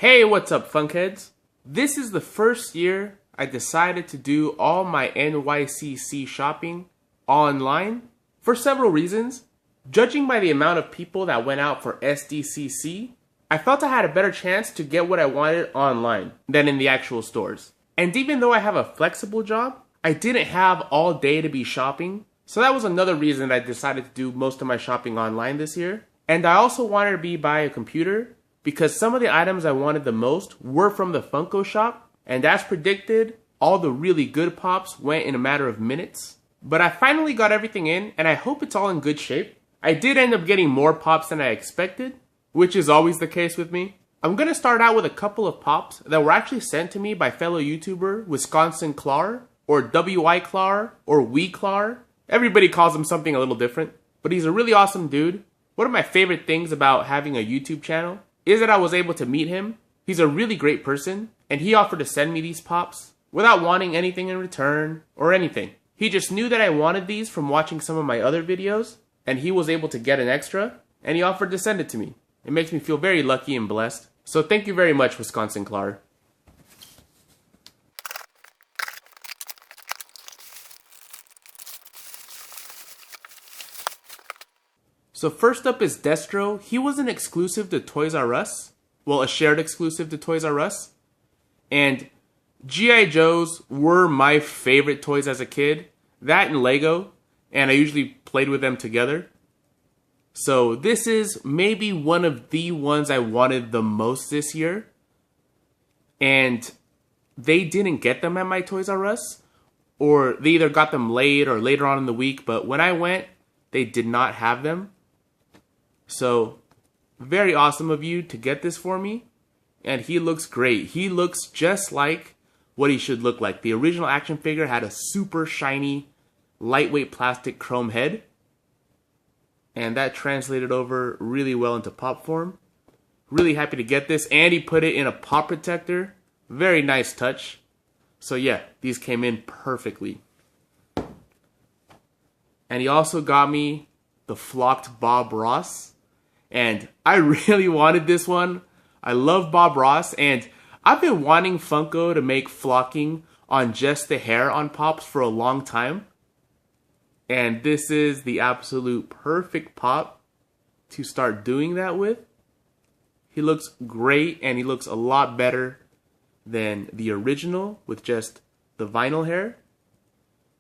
Hey, what's up, Funkheads? This is the first year I decided to do all my NYCC shopping online for several reasons. Judging by the amount of people that went out for SDCC, I felt I had a better chance to get what I wanted online than in the actual stores. And even though I have a flexible job, I didn't have all day to be shopping. So that was another reason I decided to do most of my shopping online this year. And I also wanted to be by a computer because some of the items I wanted the most were from the Funko Shop. And as predicted, all the really good pops went in a matter of minutes. But I finally got everything in, and I hope it's all in good shape. I did end up getting more pops than I expected, which is always the case with me. I'm going to start out with a couple of pops that were actually sent to me by fellow YouTuber Wisconsin Clar, or WI Clar, or Wee Clar. Everybody calls him something a little different, but he's a really awesome dude. One of my favorite things about having a YouTube channel is that I was able to meet him. He's a really great person, and he offered to send me these pops without wanting anything in return or anything. He just knew that I wanted these from watching some of my other videos, and he was able to get an extra, and he offered to send it to me. It makes me feel very lucky and blessed. So thank you very much, Wisconsin Clar. So first up is Destro. He was an exclusive to Toys R Us. Well, a shared exclusive to Toys R Us. And G.I. Joes were my favorite toys as a kid. That and Lego. And I usually played with them together. So this is maybe one of the ones I wanted the most this year. And they didn't get them at my Toys R Us. Or they either got them late or later on in the week. But when I went, they did not have them. So, very awesome of you to get this for me. And he looks great. He looks just like what he should look like. The original action figure had a super shiny, lightweight plastic chrome head. And that translated over really well into pop form. Really happy to get this. And he put it in a pop protector. Very nice touch. So yeah, these came in perfectly. And he also got me the flocked Bob Ross. And I really wanted this one. I love Bob Ross, and I've been wanting Funko to make flocking on just the hair on pops for a long time. And this is the absolute perfect pop to start doing that with. He looks great, and he looks a lot better than the original with just the vinyl hair.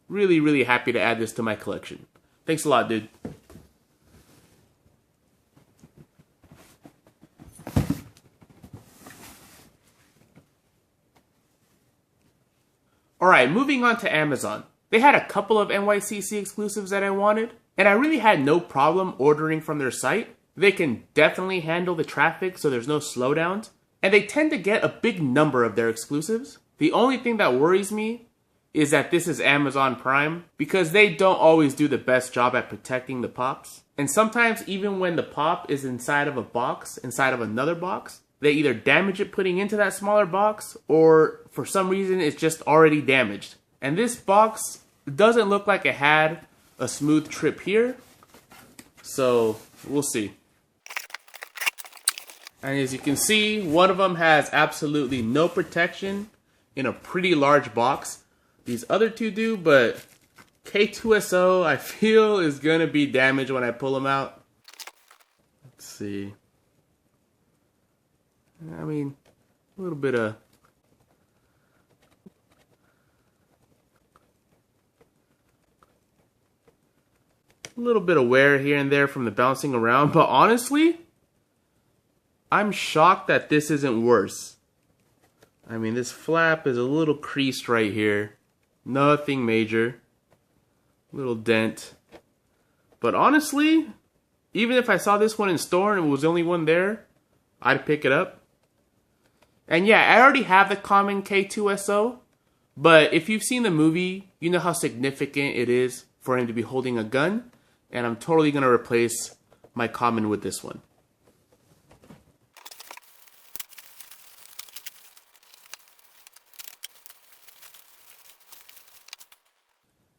Really, really happy to add this to my collection. Thanks a lot, dude. Alright, moving on to Amazon. They had a couple of NYCC exclusives that I wanted, and I really had no problem ordering from their site. They can definitely handle the traffic, so there's no slowdowns, and they tend to get a big number of their exclusives. The only thing that worries me is that this is Amazon Prime, because they don't always do the best job at protecting the pops. And sometimes even when the pop is inside of a box, inside of another box, they either damage it putting into that smaller box, or for some reason it's just already damaged. And this box doesn't look like it had a smooth trip here, so we'll see. And as you can see, one of them has absolutely no protection in a pretty large box. These other two do, but K2SO I feel is gonna be damaged when I pull them out. Let's see. I mean, a little bit of wear here and there from the bouncing around, but honestly, I'm shocked that this isn't worse. I mean, this flap is a little creased right here. Nothing major. Little dent. But honestly, even if I saw this one in store and it was the only one there, I'd pick it up. And yeah, I already have the common K2SO, but if you've seen the movie, you know how significant it is for him to be holding a gun, and I'm totally going to replace my common with this one.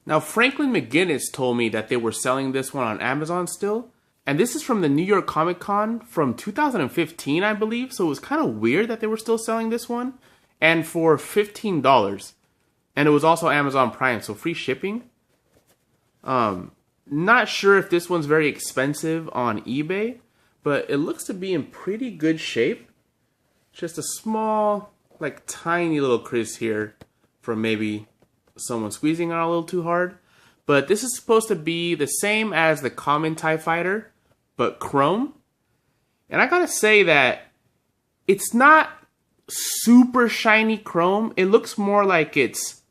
Now, Franklin McGinnis told me that they were selling this one on Amazon still, And this is from the New York Comic Con from 2015, I believe. So it was kind of weird that they were still selling this one. And for $15. And it was also Amazon Prime, so free shipping. Not sure if this one's very expensive on eBay, but it looks to be in pretty good shape. Just a small, like tiny little crease here from maybe someone squeezing on a little too hard. But this is supposed to be the same as the common TIE Fighter, but chrome. And I gotta say that it's not super shiny chrome. It looks more like it's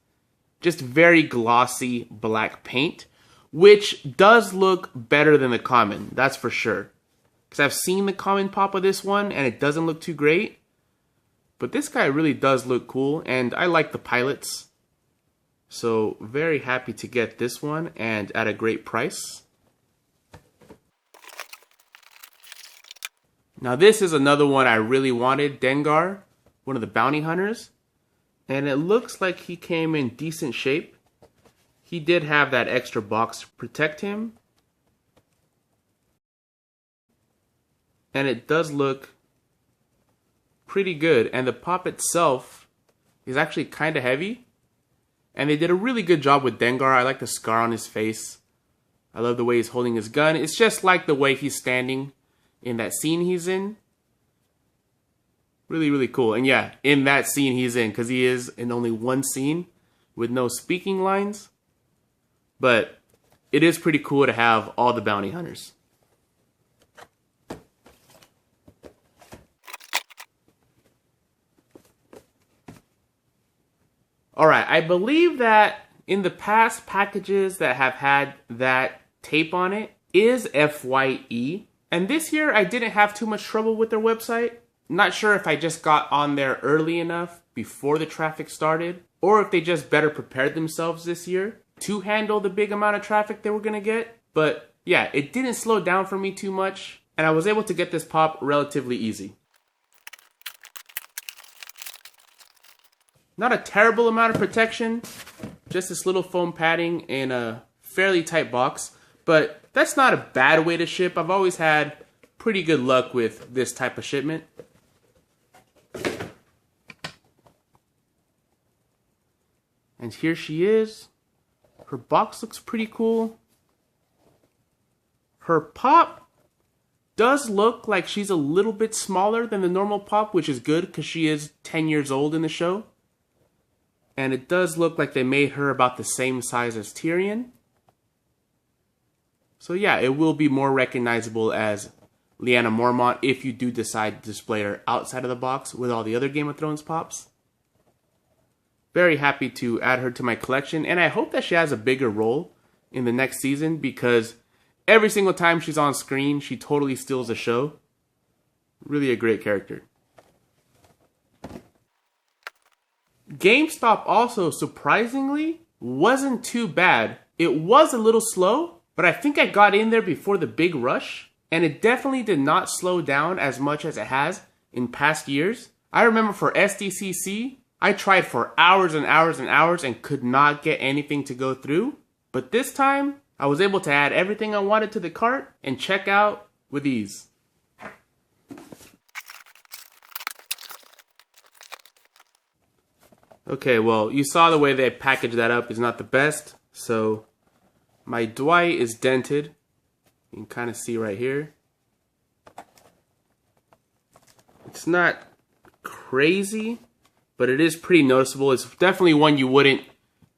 just very glossy black paint, which does look better than the common, that's for sure. Because I've seen the common pop of this one, and it doesn't look too great. But this guy really does look cool, and I like the pilots. So very happy to get this one, and at a great price. Now this is another one I really wanted, Dengar, one of the bounty hunters. And it looks like he came in decent shape. He did have that extra box to protect him. And it does look pretty good. And the pop itself is actually kind of heavy. And they did a really good job with Dengar. I like the scar on his face. I love the way he's holding his gun. It's just like the way he's standing in that scene he's in. Really, really cool. And yeah, in that scene he's in, because he is in only one scene with no speaking lines. But it is pretty cool to have all the bounty hunters. Alright, I believe that in the past packages that have had that tape on it is FYII. And this year I didn't have too much trouble with their website. Not sure if I just got on there early enough before the traffic started, or if they just better prepared themselves this year to handle the big amount of traffic they were going to get. But yeah, it didn't slow down for me too much, and I was able to get this pop relatively easy. Not a terrible amount of protection, just this little foam padding in a fairly tight box, but that's not a bad way to ship. I've always had pretty good luck with this type of shipment. And here she is. Her box looks pretty cool. Her pop does look like she's a little bit smaller than the normal pop, which is good because she is 10 years old in the show. And it does look like they made her about the same size as Tyrion. So yeah, it will be more recognizable as Lyanna Mormont if you do decide to display her outside of the box with all the other Game of Thrones pops. Very happy to add her to my collection, and I hope that she has a bigger role in the next season, because every single time she's on screen, she totally steals the show. Really a great character. GameStop also, surprisingly, wasn't too bad. It was a little slow, but I think I got in there before the big rush, and it definitely did not slow down as much as it has in past years. I remember for SDCC, I tried for hours and hours and hours and could not get anything to go through. But this time, I was able to add everything I wanted to the cart and check out with ease. Okay, well, you saw the way they packaged that up is not the best. So, my Dwight is dented. You can kind of see right here. It's not crazy, but it is pretty noticeable. It's definitely one you wouldn't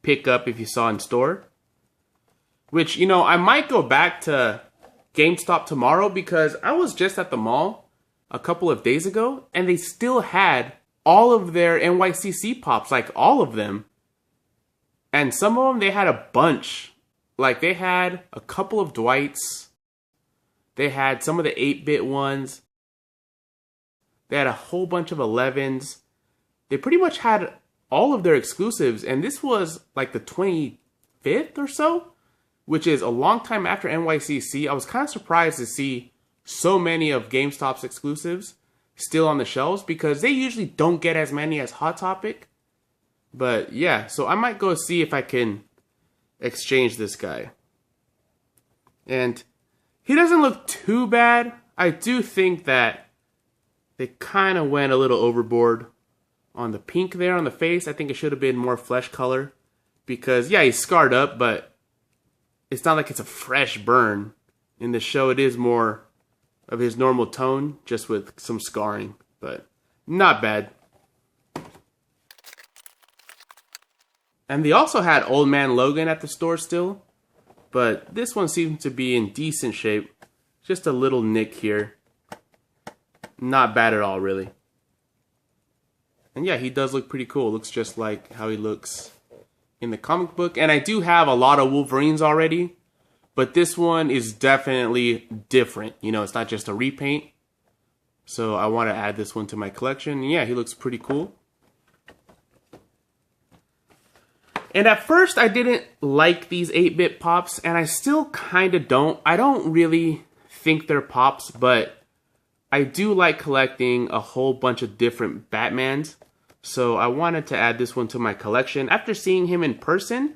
pick up if you saw in store. Which, you know, I might go back to GameStop tomorrow, because I was just at the mall a couple of days ago and they still had all of their NYCC pops, like all of them. And some of them, they had a bunch. Like, they had a couple of Dwights. They had some of the 8-bit ones. They had a whole bunch of 11s. They pretty much had all of their exclusives, and this was like the 25th or so, which is a long time after NYCC. I was kind of surprised to see so many of GameStop's exclusives still on the shelves, because they usually don't get as many as Hot Topic. But yeah, so I might go see if I can exchange this guy. And He doesn't look too bad. I do think that they kind of went a little overboard on the pink there on the face. I think it should have been more flesh color. Because, yeah, he's scarred up, but it's not like it's a fresh burn. In the show, it is more of his normal tone, just with some scarring. But not bad. And they also had Old Man Logan at the store still. But this one seems to be in decent shape. Just a little nick here. Not bad at all, really. And yeah, he does look pretty cool. Looks just like how he looks in the comic book. And I do have a lot of Wolverines already. But this one is definitely different. You know, it's not just a repaint. So I want to add this one to my collection. And yeah, he looks pretty cool. And at first, I didn't like these 8-bit pops, and I still kind of don't. I don't really think they're pops, but I do like collecting a whole bunch of different Batmans. So I wanted to add this one to my collection. After seeing him in person,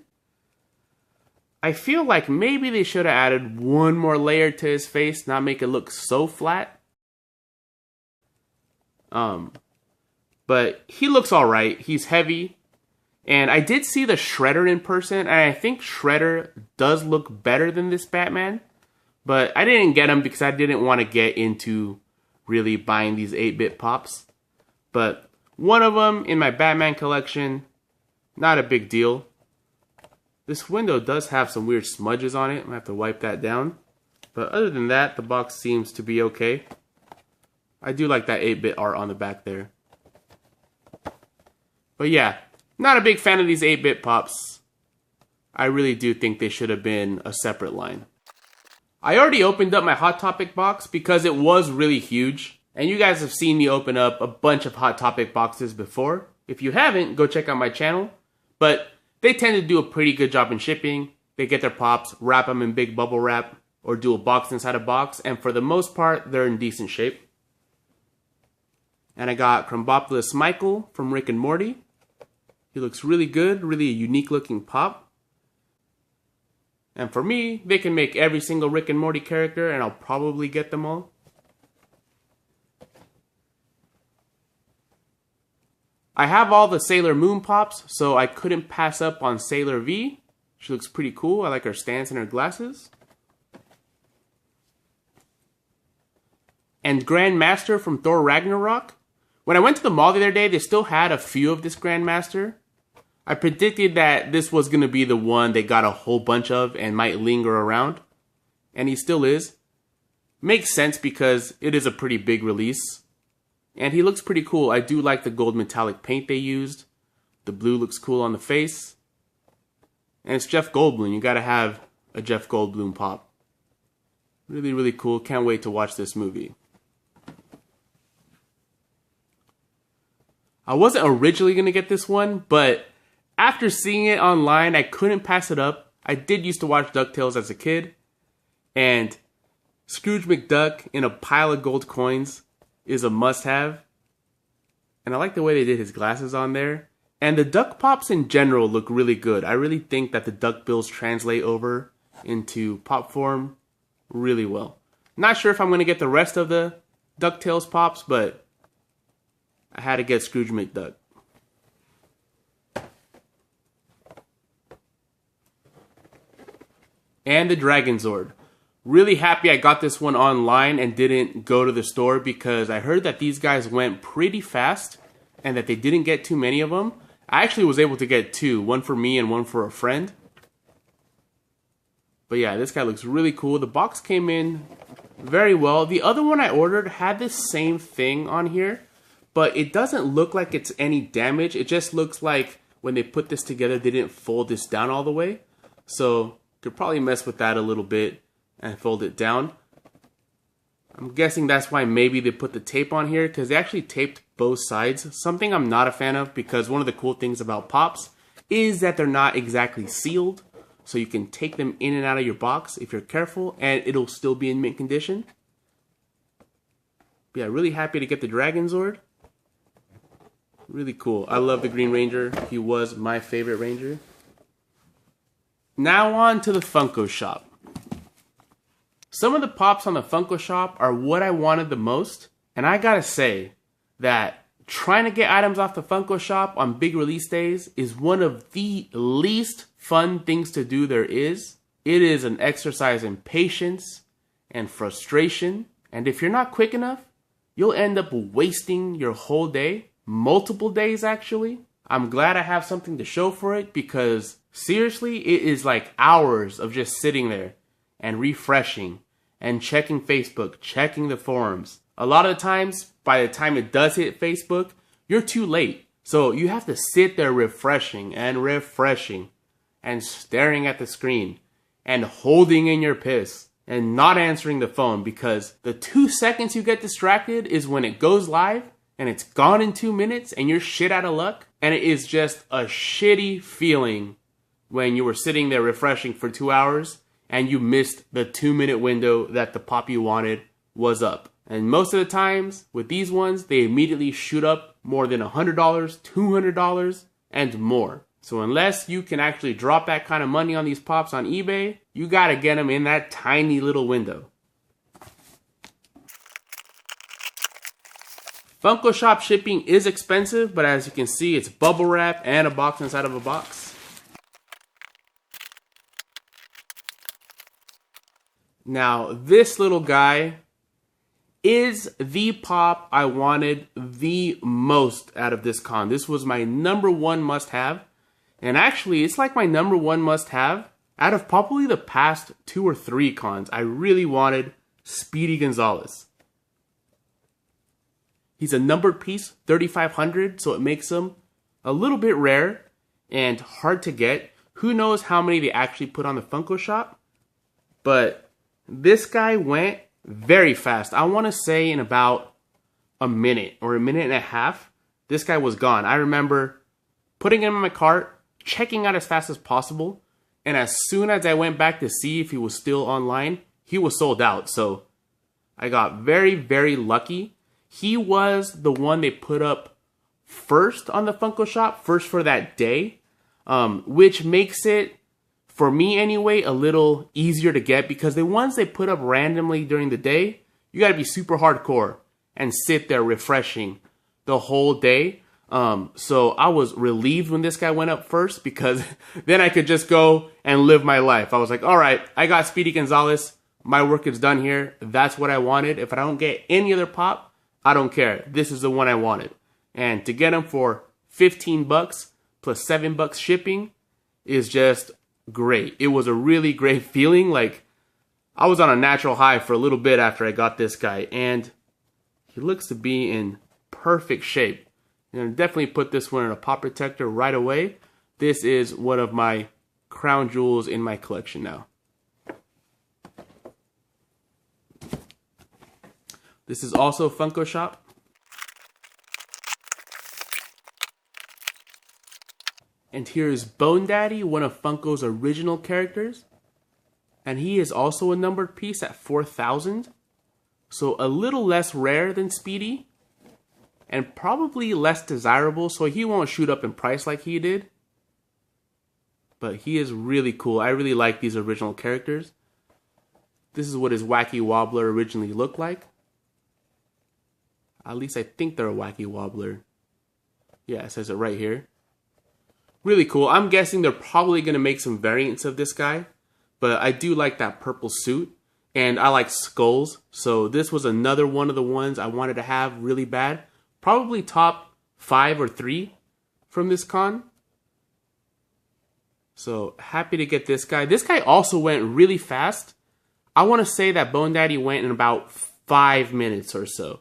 I feel like maybe they should have added one more layer to his face, not make it look so flat. But he looks alright. He's heavy. And I did see the Shredder in person, and I think Shredder does look better than this Batman. But I didn't get him because I didn't want to get into really buying these 8-bit pops. But one of them in my Batman collection, not a big deal. This window does have some weird smudges on it. I'm going to have to wipe that down. But other than that, the box seems to be okay. I do like that 8-bit art on the back there. But yeah. Not a big fan of these 8-bit pops. I really do think they should have been a separate line. I already opened up my Hot Topic box because it was really huge. And you guys have seen me open up a bunch of Hot Topic boxes before. If you haven't, go check out my channel. But they tend to do a pretty good job in shipping. They get their pops, wrap them in big bubble wrap, or do a box inside a box. And for the most part, they're in decent shape. And I got Crumbopoulos Michael from Rick and Morty. He looks really good, really a unique looking pop. And for me, they can make every single Rick and Morty character and I'll probably get them all. I have all the Sailor Moon pops, so I couldn't pass up on Sailor V. She looks pretty cool. I like her stance and her glasses. And Grandmaster from Thor Ragnarok. When I went to the mall the other day, they still had a few of this Grandmaster. I predicted that this was going to be the one they got a whole bunch of and might linger around. And he still is. Makes sense because it is a pretty big release. And he looks pretty cool. I do like the gold metallic paint they used. The blue looks cool on the face. And it's Jeff Goldblum. You gotta have a Jeff Goldblum pop. Really, really cool. Can't wait to watch this movie. I wasn't originally going to get this one, but after seeing it online, I couldn't pass it up. I did used to watch Ducktails as a kid, and Scrooge McDuck in a pile of gold coins is a must-have. And I like the way they did his glasses on there. And the Duck Pops in general look really good. I really think that the Duck Bills translate over into pop form really well. Not sure if I'm going to get the rest of the Ducktails Pops, but I had to get Scrooge McDuck. And the Dragon Zord. Really happy I got this one online and didn't go to the store because I heard that these guys went pretty fast and that they didn't get too many of them. I actually was able to get two, one for me and one for a friend. But yeah, this guy looks really cool. The box came in very well. The other one I ordered had this same thing on here, but it doesn't look like it's any damage. It just looks like when they put this together, they didn't fold this down all the way. So could probably mess with that a little bit and fold it down. I'm guessing that's why maybe they put the tape on here, because they actually taped both sides. Something I'm not a fan of, because one of the cool things about Pops is that they're not exactly sealed. So you can take them in and out of your box if you're careful, and it'll still be in mint condition. But yeah, really happy to get the Dragon Zord. Really cool. I love the Green Ranger. He was my favorite Ranger. Now on to the Funko Shop. Some of the pops on the Funko Shop are what I wanted the most, and I gotta say that trying to get items off the Funko Shop on big release days is one of the least fun things to do there is. It is an exercise in patience and frustration, and if you're not quick enough, you'll end up wasting your whole day, multiple days actually. I'm glad I have something to show for it because seriously, it is like hours of just sitting there and refreshing and checking Facebook, checking the forums. A lot of the times, by the time it does hit Facebook, you're too late. So you have to sit there refreshing and staring at the screen and holding in your piss and not answering the phone, because the 2 seconds you get distracted is when it goes live and it's gone in 2 minutes and you're shit out of luck. And it is just a shitty feeling when you were sitting there refreshing for 2 hours and you missed the 2-minute window that the pop you wanted was up. And most of the times with these ones, they immediately shoot up more than $100, $200, and more. So unless you can actually drop that kind of money on these pops on eBay, you gotta get them in that tiny little window. Funko Shop shipping is expensive, but as you can see, it's bubble wrap and a box inside of a box. Now, this little guy is the pop I wanted the most out of this con. This was my #1 must-have. And actually, it's like my #1 must-have out of probably the past 2 or 3 cons. I really wanted Speedy Gonzales. He's a numbered piece, 3,500, so it makes him a little bit rare and hard to get. Who knows how many they actually put on the Funko Shop? But this guy went very fast. I want to say in about a minute or a minute and a half, this guy was gone. I remember putting him in my cart, checking out as fast as possible, and as soon as I went back to see if he was still online, he was sold out. So I got very, very lucky. He was the one they put up first on the Funko Shop, first for that day, which makes it, for me anyway, a little easier to get, because the ones they put up randomly during the day, you gotta be super hardcore and sit there refreshing the whole day. So I was relieved when this guy went up first, because then I could just go and live my life. I was like, all right, I got Speedy Gonzales. My work is done here. That's what I wanted. If I don't get any other pop, I don't care. This is the one I wanted. And to get him for 15 bucks plus $7 shipping is just great. It was a really great feeling. Like, I was on a natural high for a little bit after I got this guy, and he looks to be in perfect shape. And definitely put this one in a pop protector right away. This is one of my crown jewels in my collection now. This is also Funko Shop. And here is Bone Daddy, one of Funko's original characters. And he is also a numbered piece at 4,000. So a little less rare than Speedy. And probably less desirable, so he won't shoot up in price like he did. But he is really cool. I really like these original characters. This is what his Wacky Wobbler originally looked like. At least I think they're a Wacky Wobbler. Yeah, it says it right here. Really cool. I'm guessing they're probably going to make some variants of this guy. But I do like that purple suit. And I like skulls. So this was another one of the ones I wanted to have really bad. Probably top 5 or 3 from this con. So happy to get this guy. This guy also went really fast. I want to say that Bone Daddy went in about 5 minutes or so.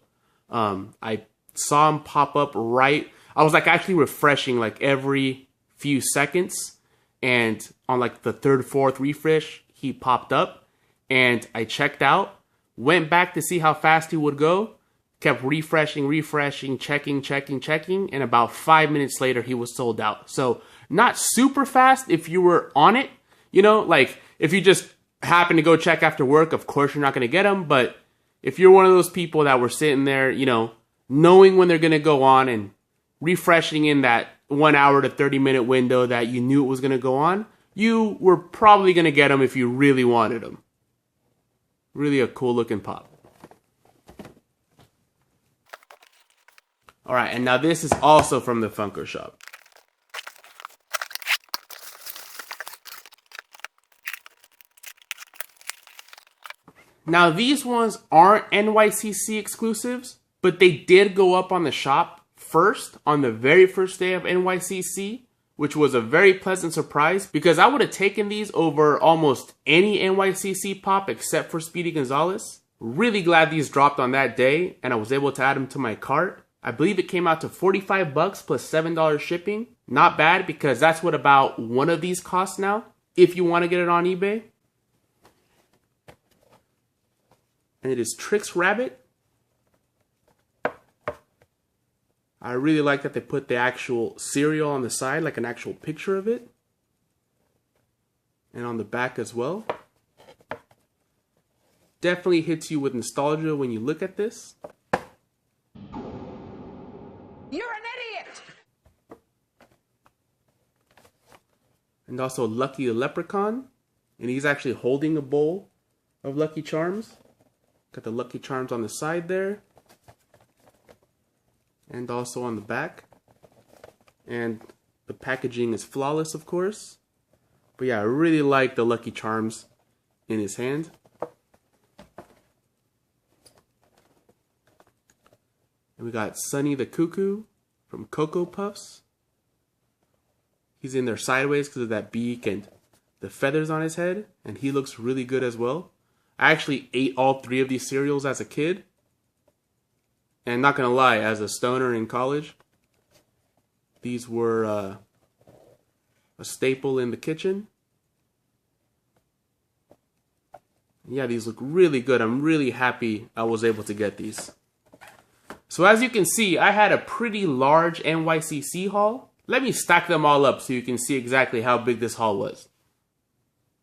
I saw him pop up right. I was like actually refreshing like every few seconds. And on like the 3rd, 4th refresh, he popped up. And I checked out. Went back to see how fast he would go. Kept refreshing, checking, and about 5 minutes later, he was sold out. So, not super fast if you were on it. You know, like, if you just happen to go check after work, of course you're not going to get them. But if you're one of those people that were sitting there, you know, knowing when they're going to go on and refreshing in that 1 hour to 30-minute window that you knew it was going to go on, you were probably going to get them if you really wanted them. Really a cool looking pop. Alright, and now this is also from the Funko Shop. Now these ones aren't NYCC exclusives, but they did go up on the shop first on the very first day of NYCC, which was a very pleasant surprise because I would have taken these over almost any NYCC pop except for Speedy Gonzales. Really glad these dropped on that day and I was able to add them to my cart. I believe it came out to 45 bucks plus $7 shipping. Not bad because that's what about one of these costs now if you want to get it on eBay. And it is Trix Rabbit. I really like that they put the actual cereal on the side, like an actual picture of it. And on the back as well. Definitely hits you with nostalgia when you look at this. You're an idiot! And also Lucky the Leprechaun. And he's actually holding a bowl of Lucky Charms. Got the Lucky Charms on the side there. And also on the back. And the packaging is flawless, of course. But yeah, I really like the Lucky Charms in his hand. And we got Sonny the Cuckoo from Cocoa Puffs. He's in there sideways because of that beak and the feathers on his head. And he looks really good as well. I actually ate all 3 of these cereals as a kid. And not gonna lie, as a stoner in college, these were a staple in the kitchen. Yeah, these look really good. I'm really happy I was able to get these. So as you can see, I had a pretty large NYCC haul. Let me stack them all up so you can see exactly how big this haul was.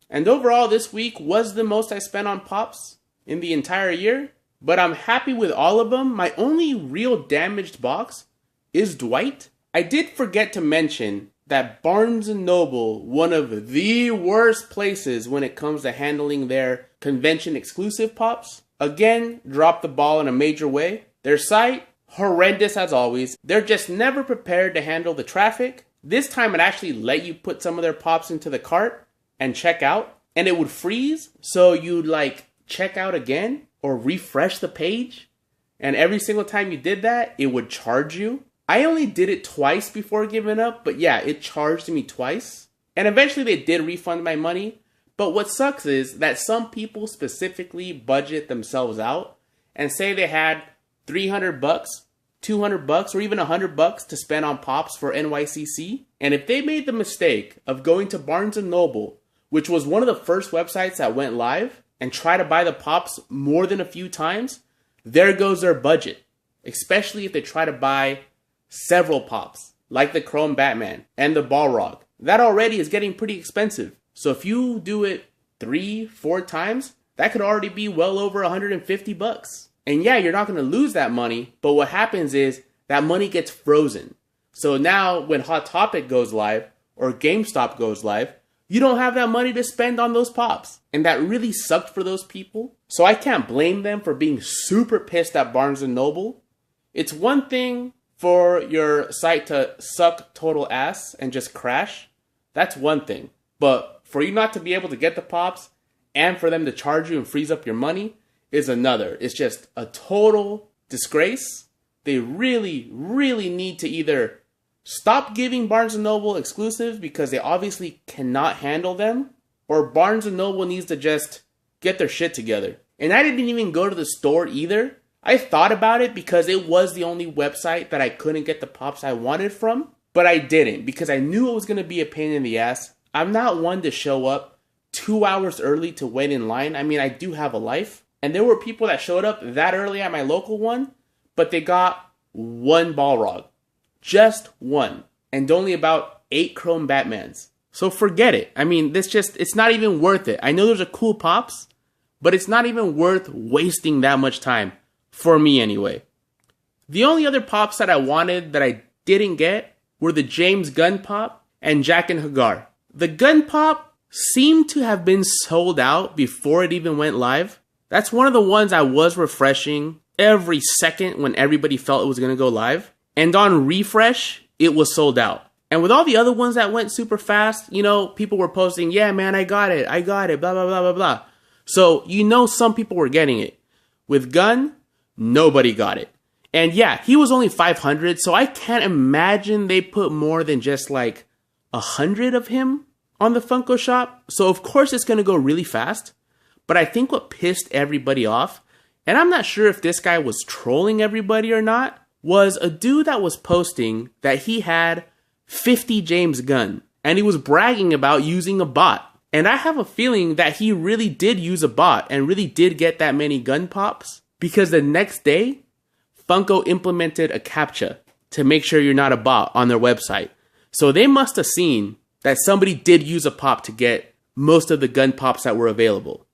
And overall, this week was the most I spent on Pops in the entire year. But I'm happy with all of them. My only real damaged box is Dwight. I did forget to mention that Barnes & Noble, one of the worst places when it comes to handling their convention exclusive Pops, again, dropped the ball in a major way. Their site, horrendous as always. They're just never prepared to handle the traffic. This time it actually let you put some of their Pops into the cart and check out. And it would freeze, so you'd like check out again or refresh the page. And every single time you did that, it would charge you. I only did it twice before giving up, but yeah, it charged me twice. And eventually they did refund my money. But what sucks is that some people specifically budget themselves out and say they had 300 bucks, 200 bucks, or even 100 bucks to spend on Pops for NYCC. And if they made the mistake of going to Barnes & Noble, which was one of the first websites that went live, and try to buy the Pops more than a few times, there goes their budget. Especially if they try to buy several Pops, like the Chrome Batman and the Balrog. That already is getting pretty expensive. So if you do it 3-4 times, that could already be well over 150 bucks. And yeah, you're not going to lose that money, but what happens is that money gets frozen. So now when Hot Topic goes live or GameStop goes live, you don't have that money to spend on those Pops. And that really sucked for those people. So I can't blame them for being super pissed at Barnes & Noble. It's one thing for your site to suck total ass and just crash. That's one thing. But for you not to be able to get the Pops and for them to charge you and freeze up your money is another. It's just a total disgrace. They really, really need to either stop giving Barnes & Noble exclusives because they obviously cannot handle them, or Barnes & Noble needs to just get their shit together. And I didn't even go to the store either. I thought about it because it was the only website that I couldn't get the Pops I wanted from, but I didn't because I knew it was going to be a pain in the ass. I'm not one to show up 2 hours early to wait in line. I mean, I do have a life. And there were people that showed up that early at my local one, but they got one Balrog. Just one. And only about 8 Chrome Batmans. So forget it. I mean, it's not even worth it. I know there's a cool Pops, but it's not even worth wasting that much time. For me anyway. The only other Pops that I wanted that I didn't get were the James Gunn Pop and Jack and Hagar. The Gunn Pop seemed to have been sold out before it even went live. That's one of the ones I was refreshing every second when everybody felt it was going to go live. And on refresh, it was sold out. And with all the other ones that went super fast, you know, people were posting, yeah, man, I got it, blah, blah, blah, blah, blah. So, you know, some people were getting it. With Gun, nobody got it. And yeah, he was only 500, so I can't imagine they put more than just like 100 of him on the Funko Shop. So of course it's going to go really fast. But I think what pissed everybody off, and I'm not sure if this guy was trolling everybody or not, was a dude that was posting that he had 50 James Gunn. And he was bragging about using a bot. And I have a feeling that he really did use a bot and really did get that many gun pops. Because the next day, Funko implemented a CAPTCHA to make sure you're not a bot on their website. So they must have seen that somebody did use a pop to get most of the gun pops that were available.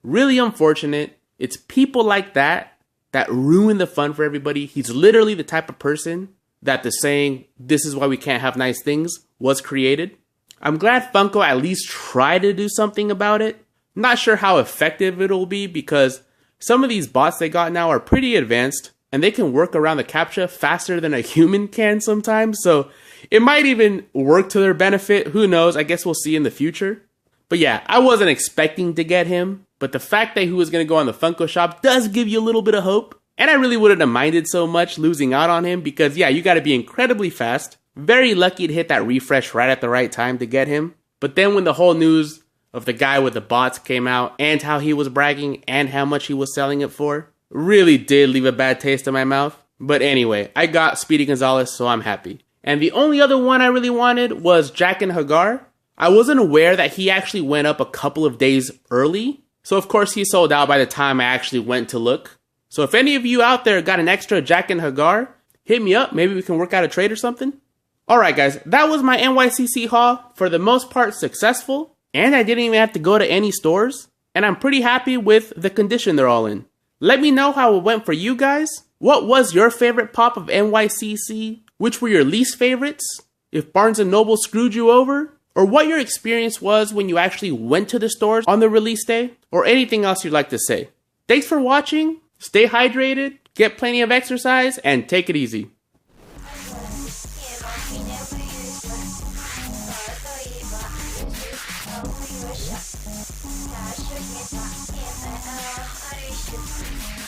Really unfortunate. It's people like that that ruin the fun for everybody. He's literally the type of person that the saying, "This is why we can't have nice things," was created. I'm glad Funko at least tried to do something about it. Not sure how effective it'll be because some of these bots they got now are pretty advanced and they can work around the CAPTCHA faster than a human can sometimes. So it might even work to their benefit. Who knows? I guess we'll see in the future. But yeah, I wasn't expecting to get him. But the fact that he was going to go on the Funko Shop does give you a little bit of hope. And I really wouldn't have minded so much losing out on him because yeah, you got to be incredibly fast. Very lucky to hit that refresh right at the right time to get him. But then when the whole news of the guy with the bots came out and how he was bragging and how much he was selling it for, really did leave a bad taste in my mouth. But anyway, I got Speedy Gonzales, so I'm happy. And the only other one I really wanted was Jack and Hagar. I wasn't aware that he actually went up a couple of days early. So of course he sold out by the time I actually went to look. So if any of you out there got an extra Jack and Hagar, hit me up. Maybe we can work out a trade or something. Alright guys, that was my NYCC haul. For the most part successful. And I didn't even have to go to any stores. And I'm pretty happy with the condition they're all in. Let me know how it went for you guys. What was your favorite pop of NYCC? Which were your least favorites? If Barnes & Noble screwed you over? Or what your experience was when you actually went to the stores on the release day? Or anything else you'd like to say. Thanks for watching. Stay hydrated, get plenty of exercise, and take it easy. FYII.